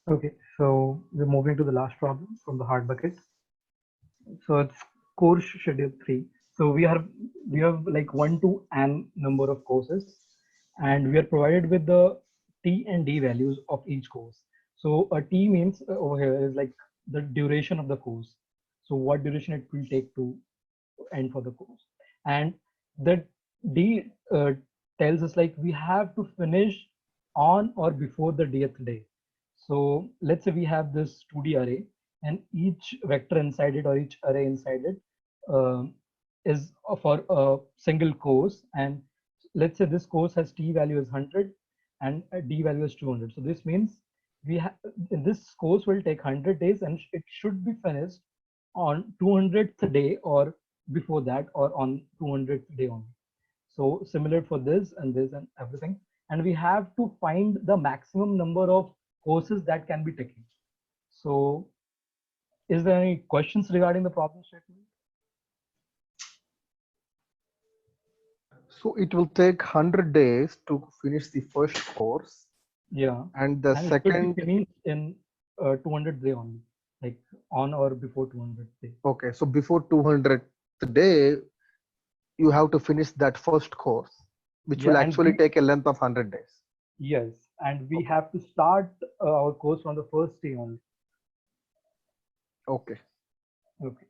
Okay, so we're moving to the last problem from the hard bucket. So it's course schedule 3. So we have like 1 to n number of courses, and we are provided with the T and D values of each course. So a T means over here is like the duration of the course. So what duration it will take to end for the course, and the D tells us like we have to finish on or before the dth day. So let's say we have this 2D array, and each vector inside it or each array inside it is for a single course. And let's say this course has T value is 100 and a D value is 200. So this means we have this course will take 100 days and it should be finished on 200th day or before that or on 200th day only. So similar for this and everything. And we have to find the maximum number of courses that can be taken. So is there any questions regarding the problem statement? So it will take 100 days to finish the first course, Yeah. and the And it should be second. finished in 200th day only, like on or before 200th day. Okay, so before 200th day, you have to finish that first course, which will Yeah. And actually we, take a length of 100 days. yes, and we Okay. have to start our course from the first day only. Okay. Okay.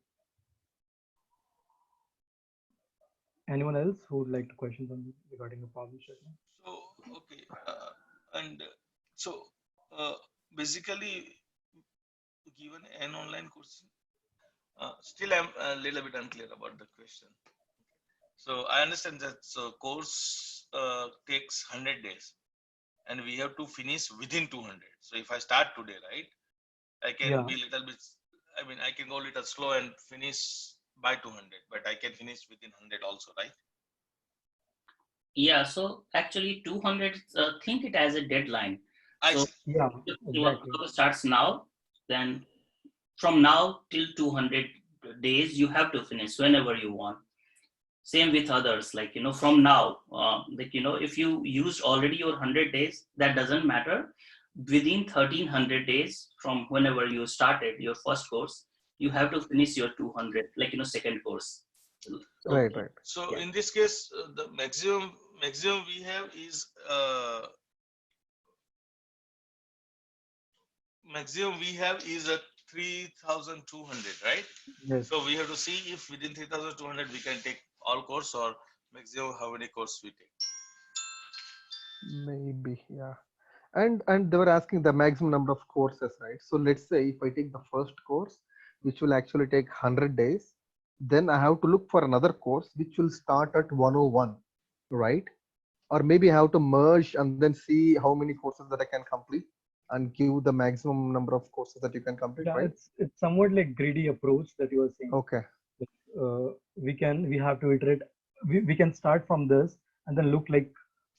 Anyone else who would like to question something regarding the problem statement? So, okay. And so, uh, basically, given an online course, still I'm a little bit unclear about the question. So, I understand that so course takes 100 days and we have to finish within 200. So, if I start today, right, I can Yeah. be little bit, I mean, I can go a little slow and finish by 200, but I can finish within 100 also, right? Yeah, so actually 200, think it as a deadline. I So see. Yeah, if your exactly. clock starts now, then from now till 200 days, you have to finish whenever you want. Same with others, like, from now, like, if you used already your 100 days, that doesn't matter. Within 1300 days from whenever you started your first course, you have to finish your 200, like, second course. So, Right, right. So yeah. in this case, the maximum we have is a 3,200, right? Yes. So we have to see if within 3,200 we can take all course or maximum how many course we take. Maybe, yeah. And they were asking the maximum number of courses, right? So let's say if I take the first course, which will actually take 100 days, then I have to look for another course which will start at 101, right? Or maybe I have to merge and then see how many courses that I can complete and give the maximum number of courses that you can complete, Yeah, right? it's somewhat like greedy approach that you are saying. Okay. We have to iterate. We can start from this and then look like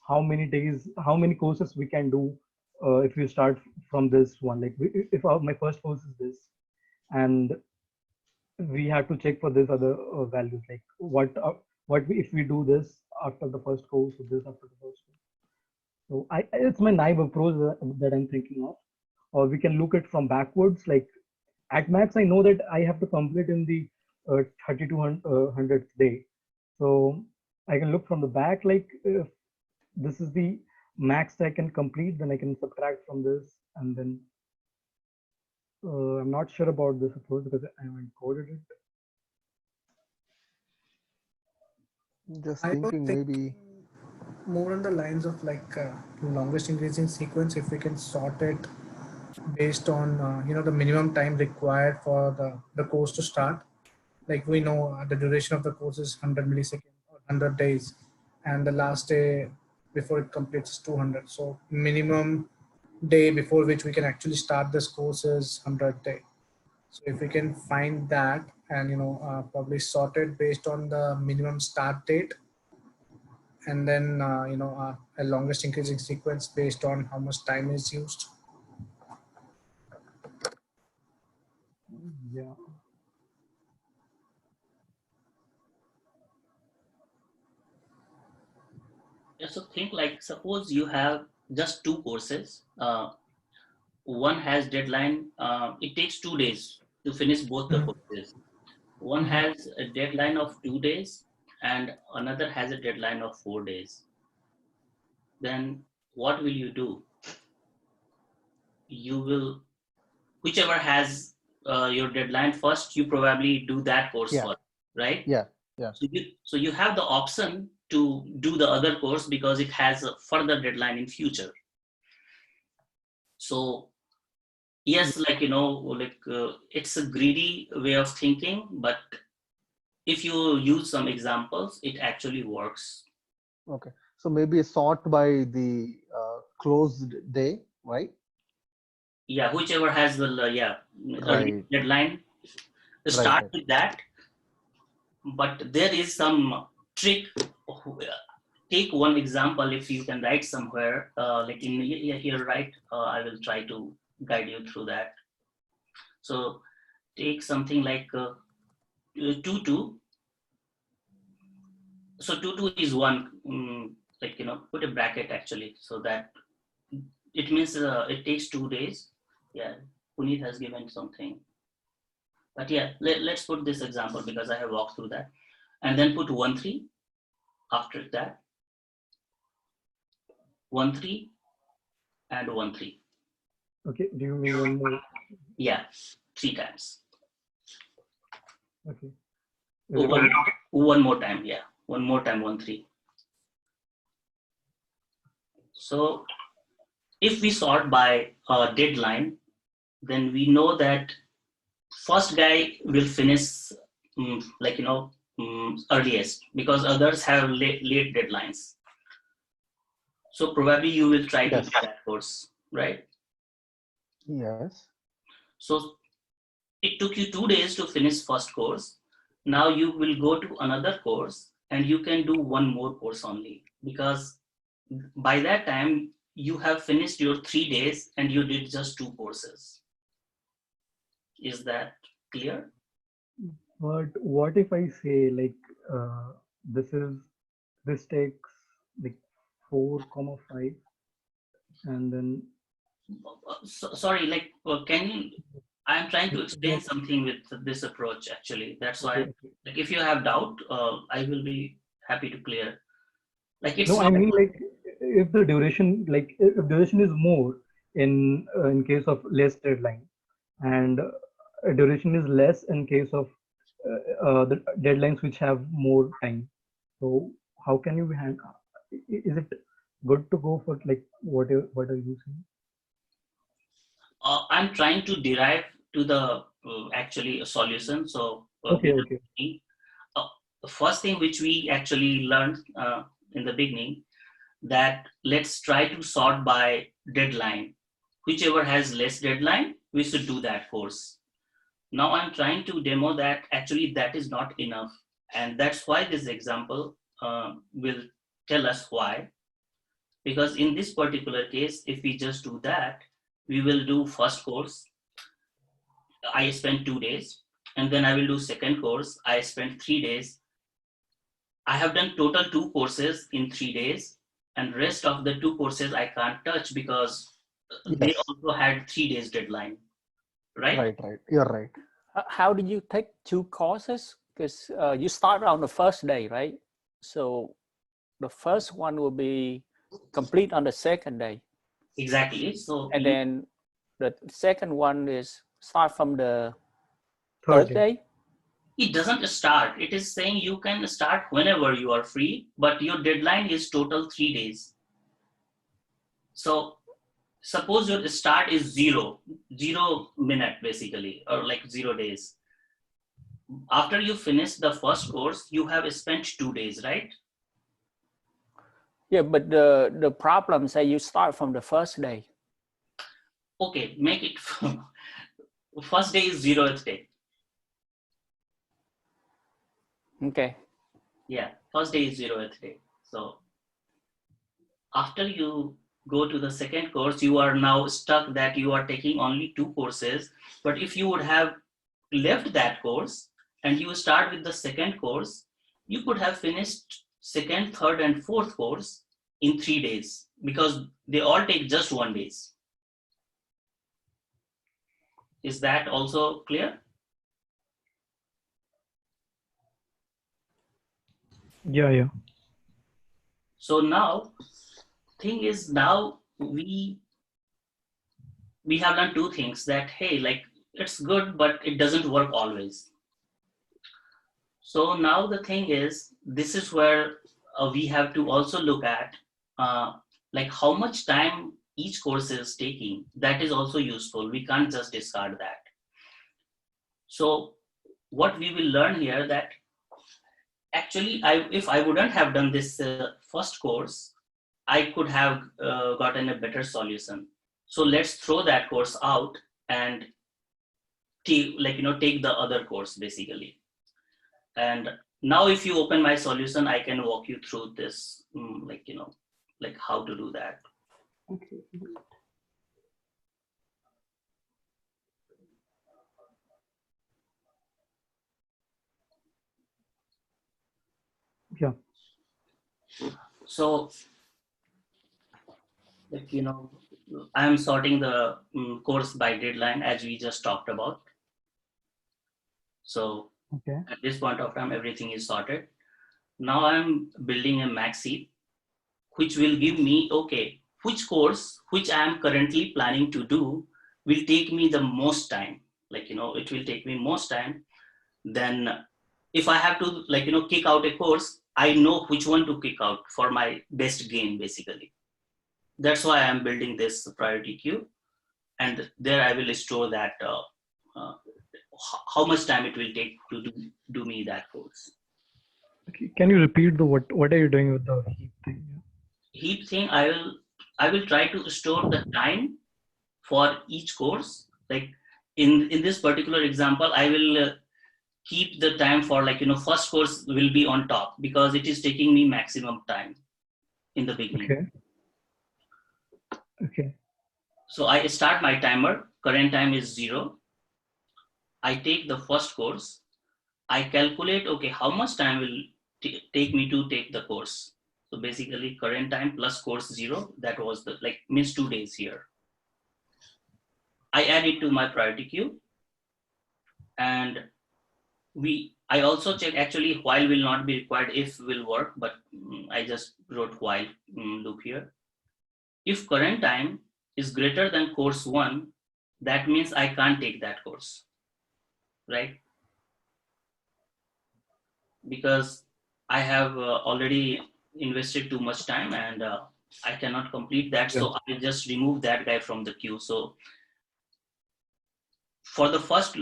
how many days, how many courses we can do if we start from this one. Like if my first course is this, and we have to check for this other values, like if we do this after the first course or this after the first course. So it's my naive approach that I'm thinking of. Or we can look at from backwards. Like at max, I know that I have to complete in the 3200th day. So I can look from the back, like if this is the max I can complete, then I can subtract from this. And then I'm not sure about this approach because I haven't coded it. Just I was thinking thinking maybe. more on the lines of like longest increasing sequence. If we can sort it based on the minimum time required for the course to start. Like we know the duration of the course is 100 milliseconds or 100 days, and the last day before it completes is 200. So minimum day before which we can actually start this course is 100 day. So if we can find that and probably sort it based on the minimum start date, and then a longest increasing sequence based on how much time is used. Yeah. Yeah, so think like suppose you have just two courses. one has deadline, it takes 2 days to finish both the courses. One has a deadline of 2 days and another has a deadline of 4 days. Then what will you do? You will, whichever has your deadline first, you probably do that course Yeah. first, right? Yeah. So you have the option to do the other course because it has a further deadline in future. So yes, like, it's a greedy way of thinking, but if you use some examples, it actually works. Okay. So maybe sort by the closed day, right? Yeah, whichever has the early Right. deadline, start Right. with that. But there is some trick. Take one example if you can write somewhere, like in here, right? I will try to guide you through that. So take something like 2-2. So 2-2 is one, put a bracket actually, so that it means it takes 2 days. Yeah, Puneet has given something. But yeah, let's put this example because I have walked through that. And then put 1-3 after that. 1-3 and 1-3. Okay, do you mean one more? Yeah, 3 times. Okay. One more time, yeah. One more time, 1-3. So if we sort by deadline, then we know that first guy will finish earliest because others have late deadlines. So probably you will try to do that course, right? Yes. So it took you 2 days to finish first course. Now you will go to another course and you can do one more course only because by that time you have finished your 3 days and you did just 2 courses. Is that clear? But what if I say like this takes like 4,5 and then Sorry, can you? I'm trying to explain something with this approach. Actually, that's why. okay. Like, if you have doubt, I will be happy to clear. Like, it's No, I not. mean like if the duration if duration is more in case of less deadline and duration is less in case of the deadlines which have more time. So how can you is it good to go for like what are you saying? I'm trying to derive to the actually a solution. So, Okay. the first thing which we actually learned in the beginning, that let's try to sort by deadline. Whichever has less deadline, we should do that course. Now I'm trying to demo that actually that is not enough. And that's why this example will tell us why. Because in this particular case, if we just do that, we will do first course. I spent 2 days. And then I will do second course. I spent 3 days. I have done total 2 courses in 3 days. And rest of the 2 courses I can't touch because they also had 3 days deadline. Right? Right. You're right. How did you take 2 courses? Because you start on the first day, right? So the first one will be complete on the second day. Exactly. So And then the second one is start from the Third third day. it doesn't start. It is saying you can start whenever you are free, but your deadline is total 3 days. So suppose your start is 0 minute basically, or like 0 days. After you finish the first course, you have spent 2 days, right? Yeah, but the problem say you start from the first day. Okay, make it first day is 0th day. Okay. Yeah, first day is 0th day. So after you go to the second course, you are now stuck that you are taking only 2 courses. But if you would have left that course and you start with the second course, you could have finished second, third, and fourth course in 3 days because they all take just 1 day. Is that also clear? Yeah. So now, thing is, now we have done two things that, hey, like it's good, but it doesn't work always. So now the thing is, this is where we have to also look at like how much time each course is taking. That is also useful. We can't just discard that. So what we will learn here that actually, if I wouldn't have done this first course, I could have gotten a better solution. So let's throw that course out and take the other course basically. And now if you open my solution, I can walk you through this, like how to do that. Okay. Yeah. So, I am sorting the course by deadline as we just talked about. So Okay. at this point of time, everything is sorted. Now I'm building a max heap, which will give me, okay, which course, which I am currently planning to do will take me the most time. It will take me most time. Then if I have to kick out a course, I know which one to kick out for my best gain basically. That's why I'm building this priority queue, and there I will store that how much time it will take to do me that course. Okay. Can you repeat the what are you doing with the heap thing? Heap thing, I will try to store the time for each course. Like in this particular example, I will keep the time for first course will be on top because it is taking me maximum time in the beginning. Okay. So I start my timer, current time is 0. I take the first course. I calculate, okay, how much time will take me to take the course. So basically current time plus course 0, that was the means 2 days here. I add it to my priority queue, and I also check actually while will not be required, if will work, but I just wrote while loop here. If current time is greater than course 1, that means I can't take that course, right? Because I have already invested too much time and I cannot complete that. Yeah. So I just remove that guy from the queue. So for the first,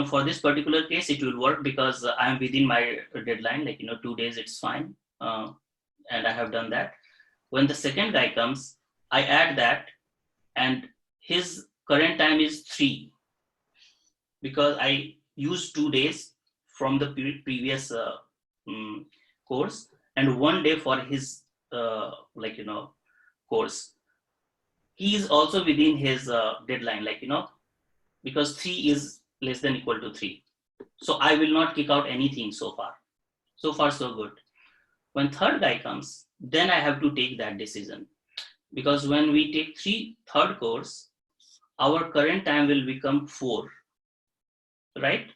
for this particular case, it will work because I'm within my deadline, 2 days, it's fine. And I have done that. When the second guy comes, I add that, and his current time is 3 because I used 2 days from the previous course and 1 day for his course. He is also within his deadline, because 3 is less than equal to 3. So I will not kick out anything so far. So far, so good. When third guy comes, then I have to take that decision. Because when we take third course, our current time will become 4, right?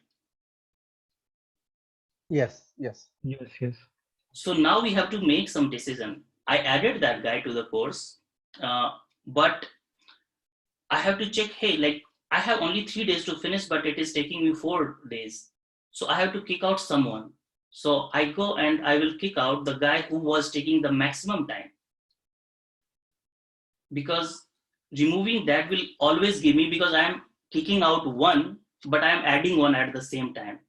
Yes. Yes. So now we have to make some decision. I added that guy to the course, but I have to check, hey, I have only 3 days to finish, but it is taking me 4 days. So I have to kick out someone. So I go and I will kick out the guy who was taking the maximum time. Because removing that will always give me, because I am kicking out 1, but I am adding 1 at the same time.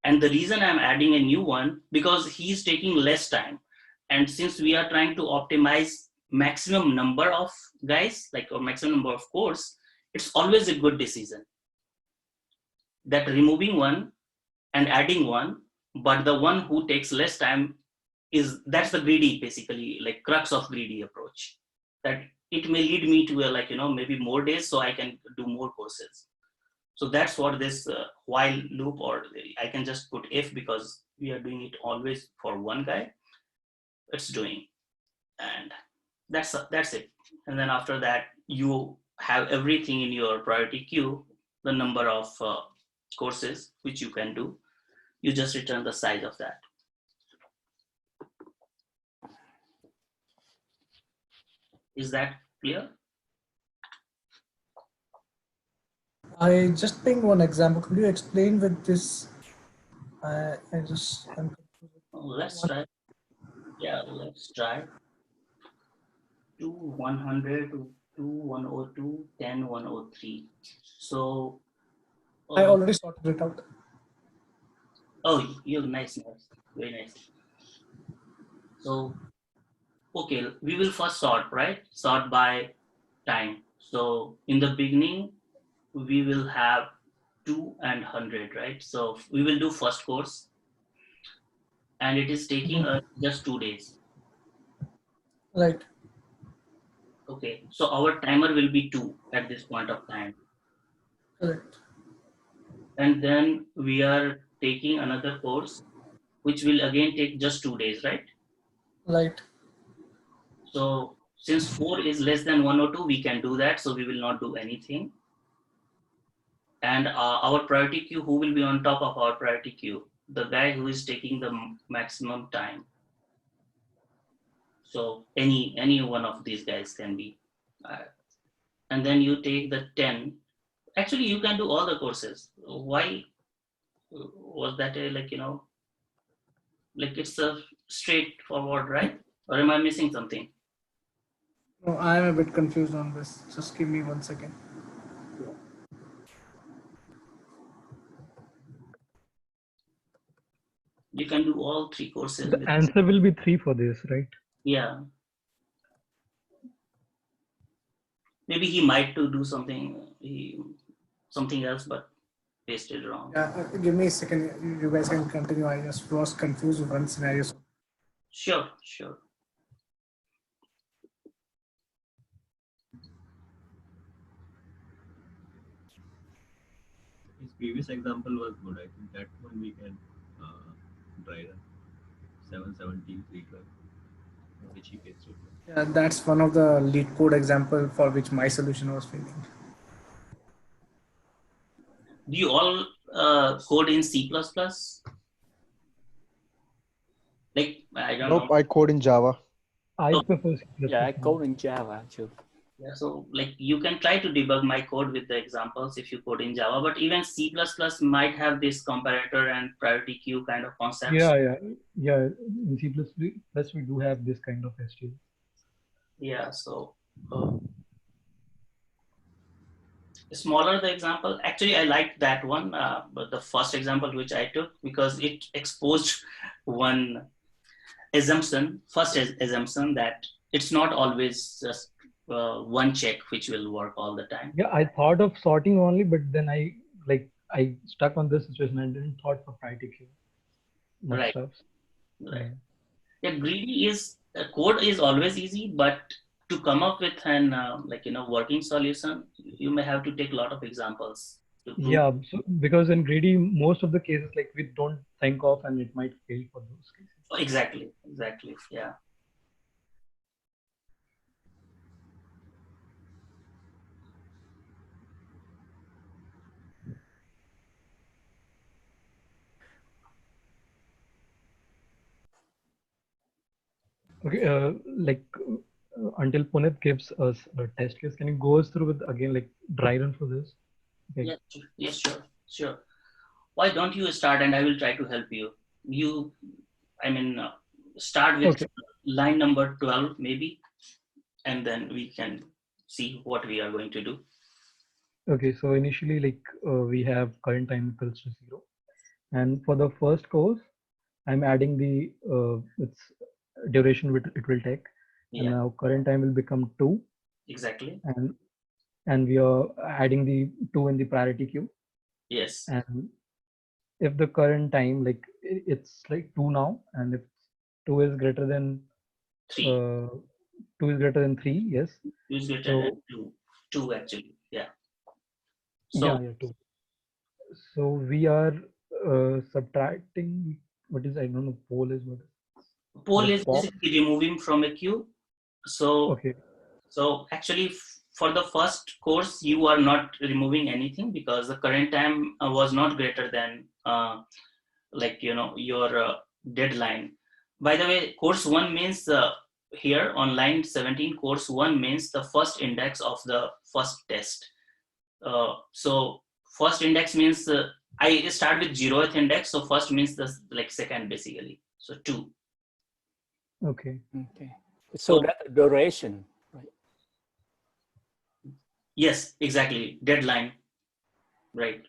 And the reason I'm adding a new one, because he's taking less time. And since we are trying to optimize maximum number of guys, or maximum number of course, it's always a good decision that removing 1 and adding 1, but the one who takes less time that's the greedy, basically, crux of greedy approach, that it may lead me to maybe more days so I can do more courses. So that's what this while loop, or I can just put if, because we are doing it always for one guy, it's doing. And that's it. And then after that, you have everything in your priority queue the number of courses which you can do. You just return the size of that. Is that clear? I just think one example. Could you explain with this? I'm Let's try. Yeah, let's try. 2 100 2 102 10 103. So I already sorted it out. oh, you're nice, very nice. So okay, we will first sort, right? Sort by time. So in the beginning, we will have 2 and 100, right? So we will do first course, and it is taking us just 2 days. Right. Okay, so our timer will be 2 at this point of time. Correct. And then we are taking another course, which will again take just 2 days, right? Right. So since 4 is less than 102, we can do that. So we will not do anything. And our priority queue, who will be on top of our priority queue? The guy who is taking the maximum time. So any one of these guys can be. And then you take the 10. Actually, you can do all the courses. Why was that like it's a straightforward, right? Or am I missing something? No, I'm a bit confused on this. Just give me 1 second. You can do all 3 courses. The answer will be 3 for this, right? Yeah. Maybe he might to do something else, but pasted wrong. Yeah, give me a second. You guys can continue. I just was confused with one scenario. Sure. His previous example was good. I think that one we can try that. 770 312, which he gets to. Yeah, that's one of the lead code example for which my solution was failing. Do you all code in C++? Like, I don't Nope, know. I code in Java. I Oh. prefer C++. Yeah, I code in Java too. Yeah, so like you can try to debug my code with the examples if you code in Java, but even C++ might have this comparator and priority queue kind of concepts. Yeah. In C++, we do have this kind of STL. Yeah, so smaller the example. Actually, I liked that one, but the first example which I took because it exposed one assumption, assumption that it's not always just one check which will work all the time. Yeah, I thought of sorting only, but then I stuck on this situation. I didn't thought for priority queue. Right. Stuff. Right. Yeah, greedy is code is always easy, but to come up with an working solution, you may have to take a lot of examples. To prove. Yeah, so because in greedy, most of the cases we don't think of, and it might fail for those cases. Exactly. Yeah. Okay, until Puneet gives us a test case, can you go us through with again dry run for this? Okay. Yes, sure. Why don't you start and I will try to help you. Start with line number 12 maybe, and then we can see what we are going to do. Okay, so initially we have current time equals to 0, and for the first course, I'm adding the its duration it will take. Yeah. And now current time will become 2. Exactly. And we are adding the 2 in the priority queue. Yes. And if the current time it's 2 now, and if 2 is greater than 3, 2 is greater than 3, yes. 2 is greater than 2 actually. Yeah. So 2. So we are subtracting what is, I don't know, pole is what. Pole is basically removing from a queue. So okay. So actually for the first course, you are not removing anything because the current time was not greater than your deadline. By the way, course 1 means here on line 17, course 1 means the first index of the first test. So first index means I start with 0th index, so first means the second basically. So 2. Okay. Okay. So that's the duration, right? Yes, exactly. Deadline. Right.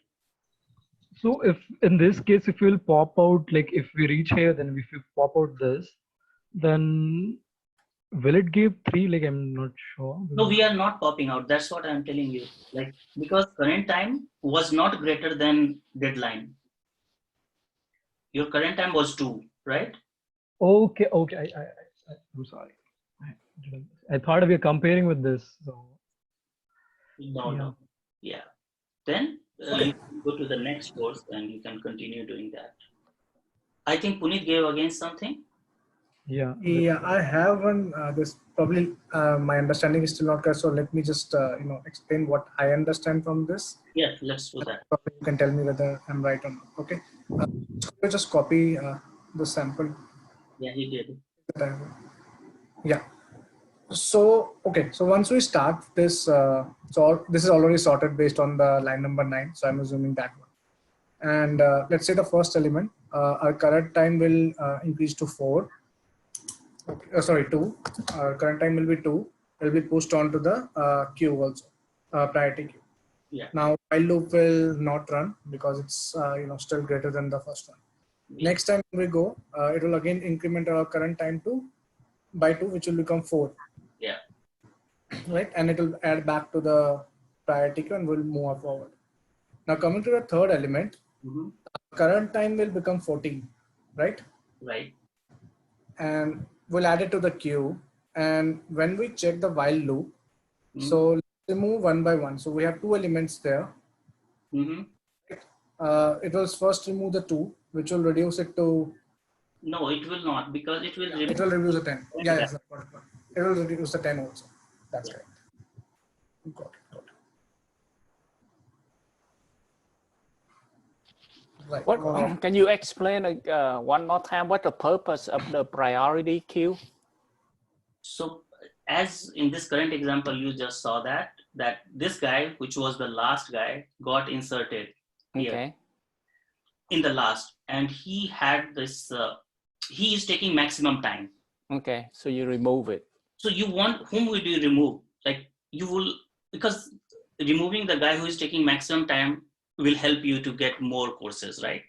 So if in this case, if you'll pop out, like if we reach here, then if you pop out this, then will it give 3? Like, I'm not sure. No, we are not popping out. That's what I'm telling you. Like, because current time was not greater than deadline. Your current time was 2, right? Okay. Okay. I'm sorry. I thought we were comparing with this. So No. Yeah. Then you can go to the next course and you can continue doing that. I think Puneet gave again something. yeah. Yeah, I have one. This probably my understanding is still not clear. So let me just explain what I understand from this. Yes, let's do that. Probably you can tell me whether I'm right or not. Okay. So just copy the sample. Yeah, he did. Yeah. So okay. So once we start this, so this is already sorted based on the line number 9. So I'm assuming that one. And let's say the first element, our current time will increase to 4. Okay, sorry, 2. Our current time will be 2. It will be pushed onto the queue also, priority queue. Yeah. Now while loop will not run because it's still greater than the first one. Yeah. Next time we go, it will again increment our current time by 2, which will become 4. Yeah. Right, and it will add back to the priority queue and will move forward. Now coming to the third element, current time will become 14, right? Right. And we'll add it to the queue. And when we check the while loop, so let's remove one by one. So we have 2 elements there. It will first remove the 2, which will reduce it to. No, it will not, because it will. It will reduce the 10. Yeah, yes, it will reduce the 10 also. That's correct. Got it. Right. What can you explain one more time what the purpose of the priority queue? So as in this current example, you just saw that this guy, which was the last guy, got inserted here in the last, and he had this. He is taking maximum time. Okay, so you remove it. So you want, whom would you remove? Like you will, because removing the guy who is taking maximum time will help you to get more courses, right?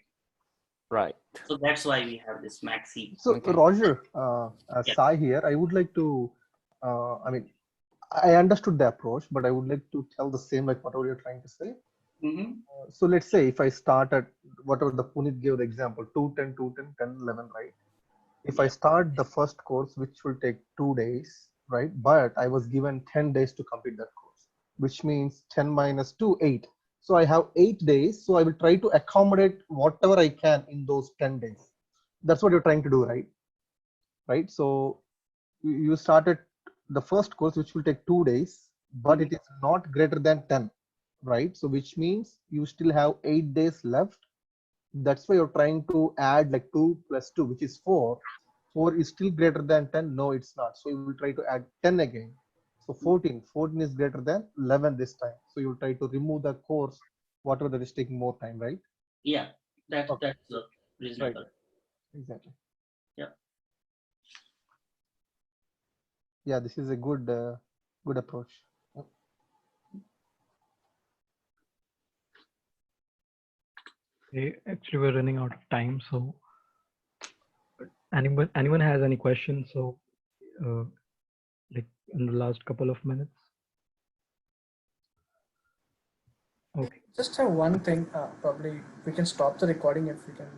Right. So that's why we have this maxi. So Roger, Sai here, I would like to, I understood the approach, but I would like to tell the same, like whatever you're trying to say. So let's say if I start at whatever the Puneet gave the example, 210, 210, 10, 11, right? If I start the first course, which will take 2 days, right? But I was given 10 days to complete that course, which means 10 minus 2, 8. So I have 8 days. So I will try to accommodate whatever I can in those 10 days. That's what you're trying to do, right? Right. So you started the first course, which will take 2 days, but it is not greater than 10, right? So which means you still have 8 days left. That's why you're trying to add like 2 plus 2, which is 4. 4 is still greater than 10. No, it's not. So you will try to add 10 again. So 14 is greater than 11 this time. So you'll try to remove the course, whatever that is taking more time, right? Yeah, that's reasonable. Right. Exactly. Yeah. Yeah, this is a good approach. Okay, actually we're running out of time, so anyone has any questions? So like in the last couple of minutes. Okay. Just have one thing. Probably we can stop the recording if we can.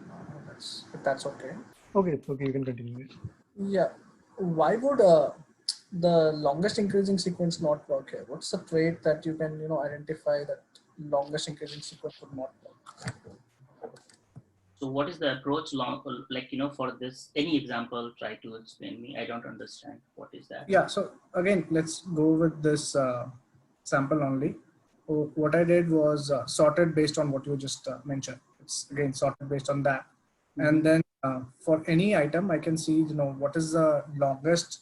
If that's okay. Okay, it's okay. You can continue. Yeah. Why would the longest increasing sequence not work here? What's the trait that you can identify that longest increasing sequence would not work? So what is the approach for this? Any example, try to explain me. I don't understand. What is that? Yeah. So again, let's go with this sample only. So what I did was sorted based on what you just mentioned. It's again sorted based on that. And then for any item, I can see, what is the longest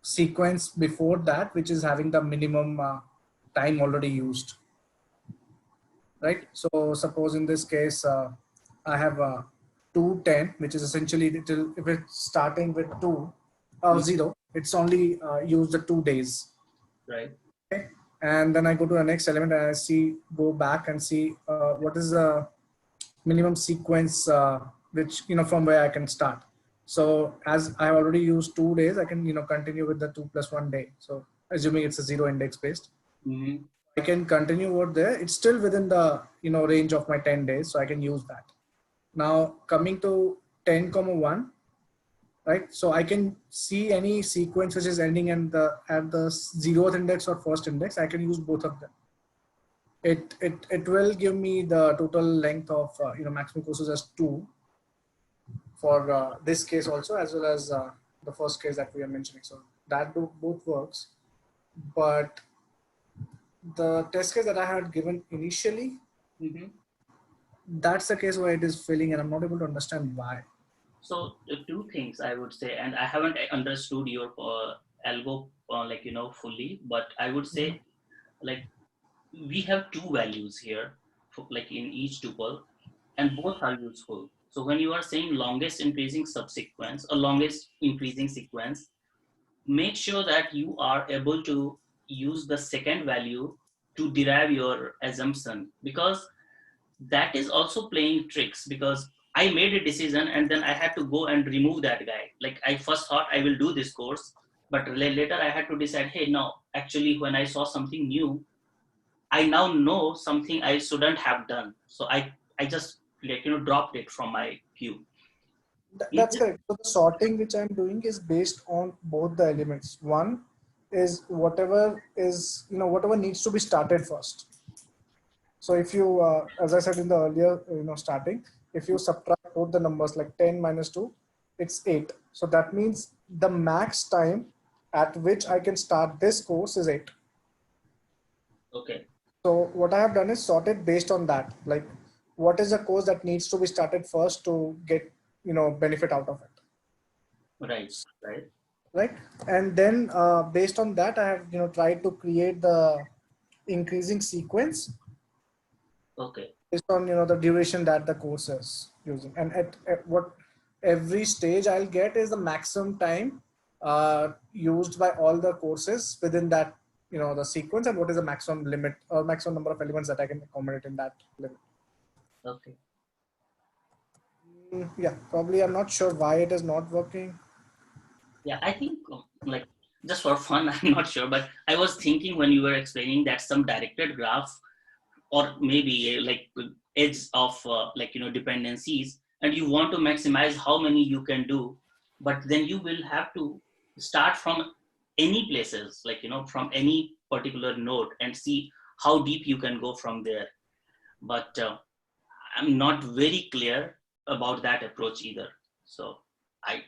sequence before that, which is having the minimum time already used, right? So suppose in this case, I have 210, which is essentially if it's starting with 0, it's only used the 2 days. Right. Okay. And then I go to the next element and I go back and see what is the minimum sequence, which, from where I can start. So as I already used 2 days, I can, continue with the 2 + 1 day. So assuming it's a 0 index based, I can continue over there. It's still within the, range of my 10 days. So I can use that. Now coming to 10,1, right? So I can see any sequence which is ending at the 0th index or first index. I can use both of them. It will give me the total length of maximum courses as 2 for this case also, as well as the first case that we are mentioning. So that both works, but the test case that I had given initially, that's the case where it is failing, and I'm not able to understand why. So two things I would say, and I haven't understood your algo fully, but I would say like we have two values here, like in each tuple, and both are useful. So when you are saying longest increasing subsequence or longest increasing sequence, make sure that you are able to use the second value to derive your assumption, because that is also playing tricks. Because I made a decision and then I had to go and remove that guy. Like I first thought I will do this course, but later I had to decide, hey, no, actually when I saw something new, I now know something I shouldn't have done. So I just dropped it from my queue. That's correct. So the sorting which I'm doing is based on both the elements. One is whatever needs to be started first. So if you, as I said in the earlier, starting, if you subtract both the numbers like 10 - 2, it's 8. So that means the max time at which I can start this course is 8. Okay. So what I have done is sorted based on that, like what is the course that needs to be started first to get, benefit out of it. Right. And then based on that, I have, tried to create the increasing sequence. Okay. Based on, the duration that the course is using. And at what every stage I'll get is the maximum time used by all the courses within that, the sequence, and what is the maximum limit or maximum number of elements that I can accommodate in that limit. Okay. Yeah, probably I'm not sure why it is not working. Yeah, I think like just for fun, I'm not sure, but I was thinking when you were explaining that some directed graph or maybe like edge of dependencies, and you want to maximize how many you can do, but then you will have to start from any places, like from any particular node, and see how deep you can go from there. But I'm not very clear about that approach either. So I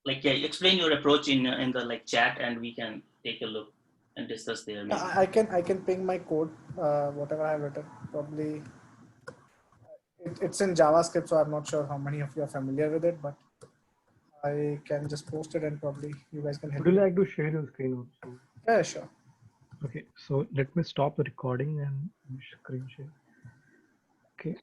explain your approach in the chat, and we can take a look and discuss there. Maybe. I can ping my code, whatever I have written. Probably it's in JavaScript, so I'm not sure how many of you are familiar with it, but I can just post it and probably you guys can help. Would you like to share your screen also? Yeah, sure. Okay, so let me stop the recording and screen share. Okay.